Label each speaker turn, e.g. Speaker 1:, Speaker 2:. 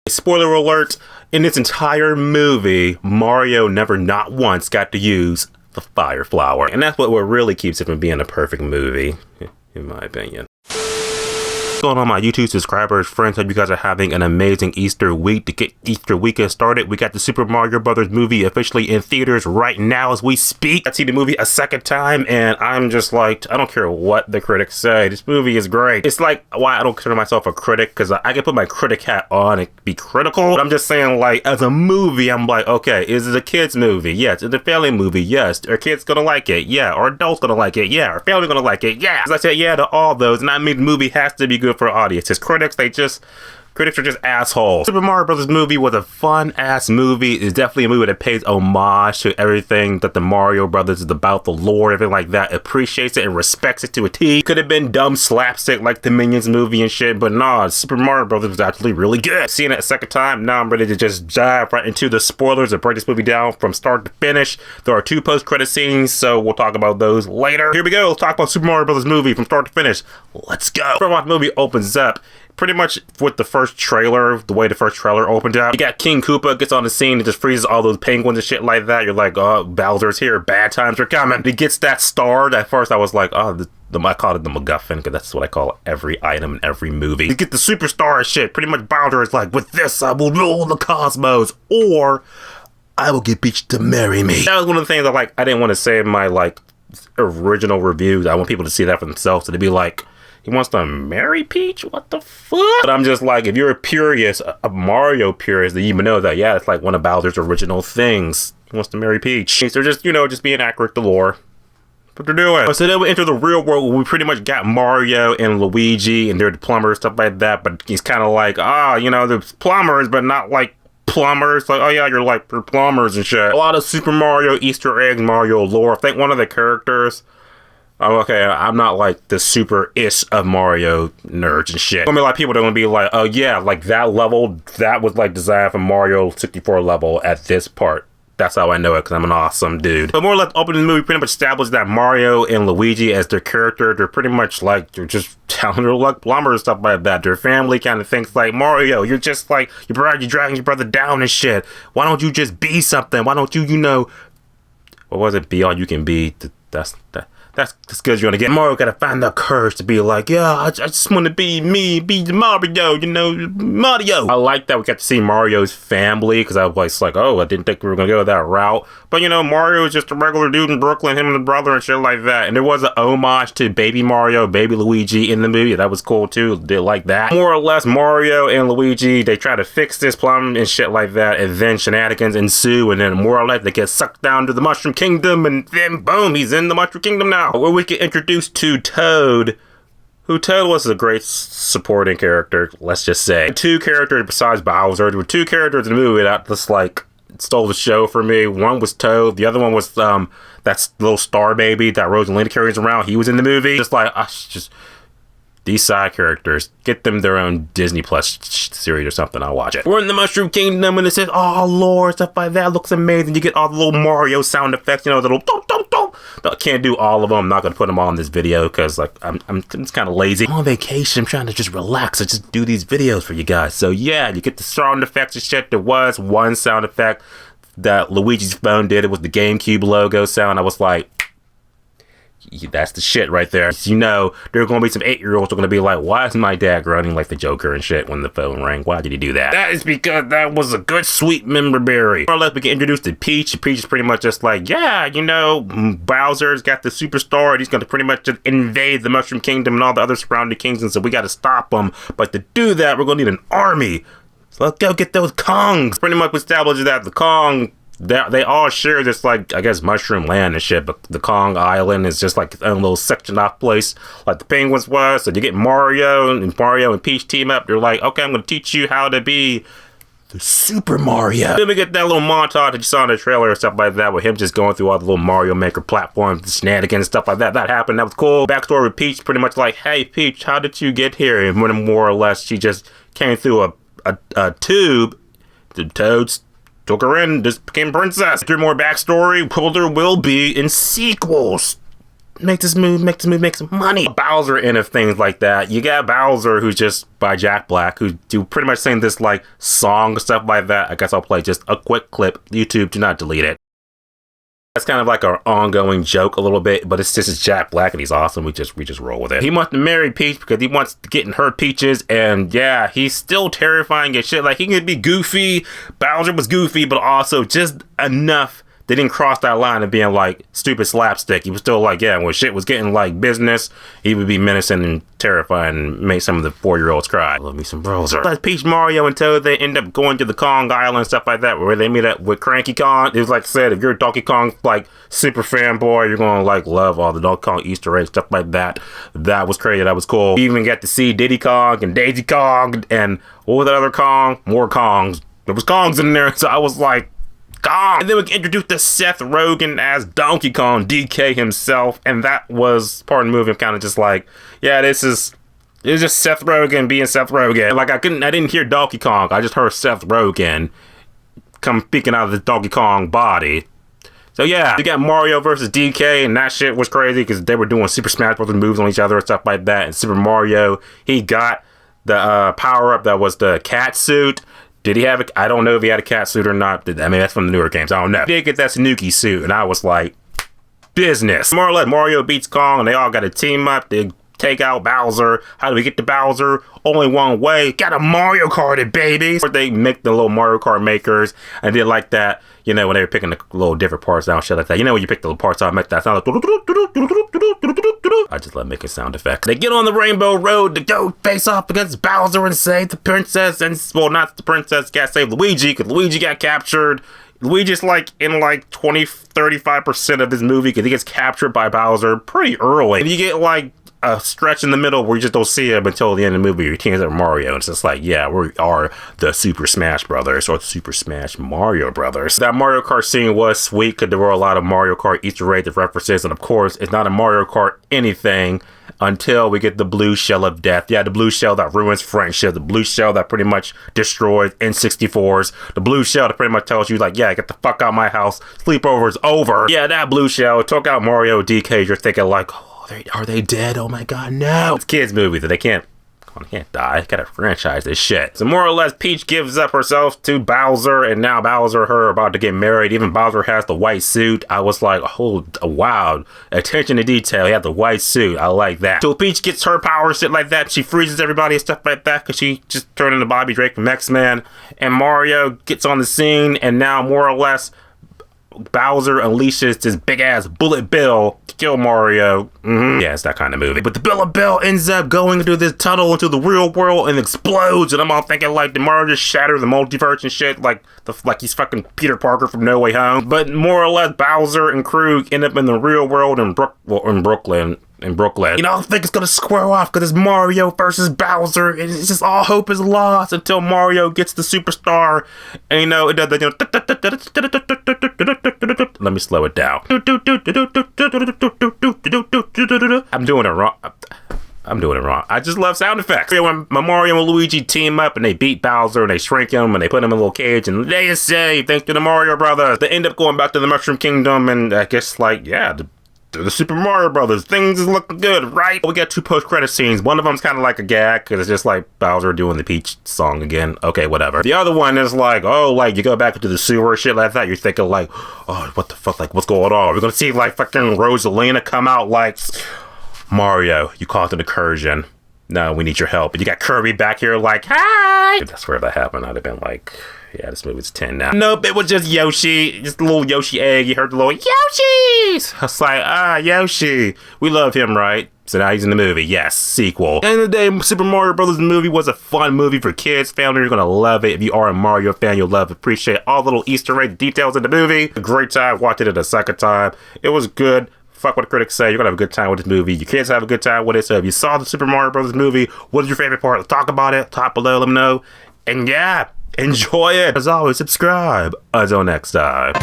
Speaker 1: Spoiler alert, in this entire movie, Mario never not once got to use the fire flower. And that's what really keeps it from being a perfect movie, in my opinion. What's going on, my YouTube subscribers, friends? Hope you guys are having an amazing Easter week. To get Easter weekend started, we got the Super Mario Brothers movie officially in theaters right now as we speak. I see the movie a second time, and I'm just like, I don't care what the critics say. This movie is great. It's like why I don't consider myself a critic, because I can put my critic hat on and be critical. But I'm just saying, like, as a movie, I'm like, okay, is it a kid's movie? Yes. Is it a family movie? Yes. Are kids gonna like it? Yeah. Are adults gonna like it? Yeah. Are family gonna like it? Yeah. As I said, yeah to all those, and I mean the movie has to be good for audiences. Critics are just assholes. Super Mario Brothers movie was a fun ass movie. It's definitely a movie that pays homage to everything that the Mario Brothers is about, the lore, everything like that. Appreciates it and respects it to a T. Could have been dumb slapstick like the Minions movie and shit, but nah, Super Mario Brothers was actually really good. Seeing it a second time, now I'm ready to just dive right into the spoilers and break this movie down from start to finish. There are 2 post-credit scenes, so we'll talk about those later. Here we go. Let's talk about Super Mario Brothers movie from start to finish. Let's go. First, the movie opens up pretty much with the first trailer, the way the first trailer opened up. You got King Koopa gets on the scene and just freezes all those penguins and shit like that. You're like, oh, Bowser's here. Bad times are coming. He gets that star. At first, I was like, oh, I called it the MacGuffin, because that's what I call every item in every movie. You get the superstar and shit. Pretty much Bowser is like, with this, I will rule the cosmos, or I will get Peach to marry me. That was one of the things I didn't want to say in my, original reviews. I want people to see that for themselves, so to be like, he wants to marry Peach? What the fuck? But I'm just like, if you're a purist, a Mario purist, then you know that, yeah, it's like one of Bowser's original things. He wants to marry Peach. So just, just being accurate to lore. What they're doing. So then we enter the real world where we pretty much got Mario and Luigi, and they're the plumbers, stuff like that. But he's kind of like, there's plumbers, but not like plumbers. Like, oh yeah, you're plumbers and shit. A lot of Super Mario Easter eggs, Mario lore. I think one of the characters, okay, I'm not like the super-ish of Mario nerds and shit. I mean, people are gonna be like, oh yeah, that level, that was designed for Mario 64 level at this part. That's how I know it, because I'm an awesome dude. But more or less, opening the movie pretty much established that Mario and Luigi as their character, they're pretty much they're just talented plumbers and stuff like that. Their family kind of thinks like, Mario, you're just you're dragging your brother down and shit. Why don't you just be something? Why don't you, what was it? Be all you can be. That's as good as you're gonna get. Mario gotta find the courage to be like, yeah, I just want to be me, be Mario, Mario. I like that we got to see Mario's family, because I was like, oh, I didn't think we were gonna go that route. But Mario is just a regular dude in Brooklyn, him and the brother and shit like that. And there was an homage to Baby Mario, Baby Luigi in the movie. That was cool too. Did like that. More or less, Mario and Luigi, they try to fix this problem and shit like that, and then shenanigans ensue, and then more or less they get sucked down to the Mushroom Kingdom, and then boom, he's in the Mushroom Kingdom now. Where we get introduced to Toad, Toad was a great supporting character, let's just say. 2 characters besides Bowser. There were 2 characters in the movie that just stole the show for me. One was Toad, the other one was that little star baby that Rosalina carries around. He was in the movie. Just these side characters, get them their own Disney Plus series or something. I'll watch it. We're in the Mushroom Kingdom, and it says, oh lord, stuff like that looks amazing. You get all the little Mario sound effects, the little dum dum dum. I can't do all of them. I'm not gonna put them all in this video, because I'm just kind of lazy. I'm on vacation. I'm trying to just relax. I just do these videos for you guys. So yeah, you get the sound effects and shit. There was one sound effect that Luigi's phone did. It was the GameCube logo sound. I was like, that's the shit right there. There are going to be some 8-year-olds who are going to be like, why is my dad running like the Joker and shit when the phone rang? Why did he do that? That is because that was a good, sweet memory. More or less, we get introduced to Peach. Peach is pretty much just like, yeah, Bowser's got the superstar, and he's going to pretty much just invade the Mushroom Kingdom and all the other surrounding kingdoms, so we got to stop him. But to do that, we're going to need an army. So let's go get those Kongs. Pretty much establishes that the Kong, they all share this, I guess, mushroom land and shit, but the Kong Island is just its own little section off place, like the Penguins was. So you get Mario and Peach team up. They're like, okay, I'm going to teach you how to be the Super Mario. Then we get that little montage that you saw in the trailer and stuff like that, with him just going through all the little Mario Maker platforms, the shenanigans, stuff like that. That happened. That was cool. Backstory with Peach, pretty much like, hey, Peach, how did you get here? And when more or less, she just came through a tube. The Toads took her in, just became princess. Through more backstory, there will be in sequels. make this movie, make some money. Bowser into things like that. You got Bowser, who's just by Jack Black, who do pretty much saying this like song stuff like that. I guess I'll play just a quick clip. YouTube, do not delete it. That's kind of like our ongoing joke a little bit, but it's Jack Black and he's awesome. We just roll with it. He wants to marry Peach because he wants to get in her peaches, and yeah, he's still terrifying as shit. Like, he can be goofy. Bowser was goofy, but also just enough. They didn't cross that line of being like stupid slapstick. He was still like, yeah, when shit was getting like business, he would be menacing and terrifying and make some of the 4-year-olds cry. Love me some Bowser. Like Peach, Mario, and Toad, they end up going to the Kong Island and stuff like that, where they meet up with Cranky Kong. It was like I said, if you're a Donkey Kong like super fanboy, you're gonna like love all the Donkey Kong Easter eggs, stuff like that. That was crazy. That was cool. You even got to see Diddy Kong and Daisy Kong and what was that other Kong? More Kongs. There was Kongs in there, so I was like, Kong. And then we get introduced to Seth Rogen as Donkey Kong, DK himself, and that was part of the movie. I'm kind of just like, yeah, it's just Seth Rogen being Seth Rogen. Like I didn't hear Donkey Kong. I just heard Seth Rogen come speaking out of the Donkey Kong body. So yeah, you got Mario versus DK, and that shit was crazy because they were doing Super Smash Bros. Moves on each other and stuff like that. And Super Mario, he got the power up that was the cat suit. Did he have I don't know if he had a cat suit or not. I mean, that's from the newer games. I don't know. He did get that Tanuki suit, and I was like, business. More or less, Mario beats Kong, and they all got to team up. They take out Bowser. How do we get to Bowser? Only one way. Got a Mario Kart it, baby. They make the little Mario Kart makers, and did like that, you know, when they were picking the little different parts out, shit like that. You know, when you pick the little parts out, make that sound like... I just love making sound effects. They get on the Rainbow Road to go face off against Bowser and save the princess, and, well, not the princess, got save Luigi, because Luigi got captured. Luigi's like in like 35% of this movie because he gets captured by Bowser pretty early. And you get like a stretch in the middle where you just don't see him until the end of the movie. He teams up Mario, and it's just like, yeah, we are the Super Smash Brothers, or Super Smash Mario Brothers. That Mario Kart scene was sweet because there were a lot of Mario Kart Easter eggs references, and of course, it's not a Mario Kart anything until we get the blue shell of death. Yeah, the blue shell that ruins friendship, the blue shell that pretty much destroys N64s, the blue shell that pretty much tells you, like, yeah, get the fuck out of my house, sleepover is over. Yeah, that blue shell took out Mario DK. You're thinking like, are they dead? Oh my god, no. It's a kids movie that they can't die. Gotta franchise this shit. So more or less, Peach gives up herself to Bowser, and now Bowser and her are about to get married. Even Bowser has the white suit. I was like, oh wow, attention to detail. He had the white suit. I like that. So Peach gets her power, shit like that. She freezes everybody and stuff like that because she just turned into Bobby Drake from X-Men. And Mario gets on the scene, and now more or less, Bowser unleashes this big ass bullet bill to kill Mario. Yeah, it's that kind of movie. But the bullet bill ends up going into this tunnel into the real world and explodes. And I'm all thinking, like, did Mario just shatter the multiverse and shit? Like he's fucking Peter Parker from No Way Home. But more or less, Bowser and Krug end up in the real world in Brooklyn. You know, I think it's gonna square off because it's Mario versus Bowser, and it's just all hope is lost until Mario gets the superstar. And you know, it does the, let me slow it down. I'm doing it wrong. I just love sound effects. When Mario and Luigi team up and they beat Bowser and they shrink him and they put him in a little cage and they say, thanks to the Mario Brothers, they end up going back to the Mushroom Kingdom, and I guess, like, yeah, the Super Mario Brothers, things is looking good, right? We got 2 post-credit scenes. One of them's kind of like a gag because it's just like Bowser doing the Peach song again. Okay, whatever. The other one is like, oh, like you go back into the sewer, shit like that. You're thinking like, oh, what the fuck? Like, what's going on? We're gonna see like fucking Rosalina come out like, Mario, you caused an incursion. No, we need your help. And you got Kirby back here like, hi. If that's where that happened, I'd have been like, yeah, this movie's 10 now. Nope, it was just Yoshi. Just a little Yoshi egg. You heard the little Yoshis. I was like, Yoshi. We love him, right? So now he's in the movie. Yes, sequel. At the end of the day, Super Mario Brothers movie was a fun movie for kids. Family, you're going to love it. If you are a Mario fan, you'll love it. Appreciate all the little Easter egg details in the movie. A great time. Watched it a second time. It was good. Fuck what the critics say. You're going to have a good time with this movie. Your kids have a good time with it. So if you saw the Super Mario Brothers movie, what is your favorite part? Let's talk about it. Top below, let me know. And yeah, enjoy it. As always, subscribe. Until next time.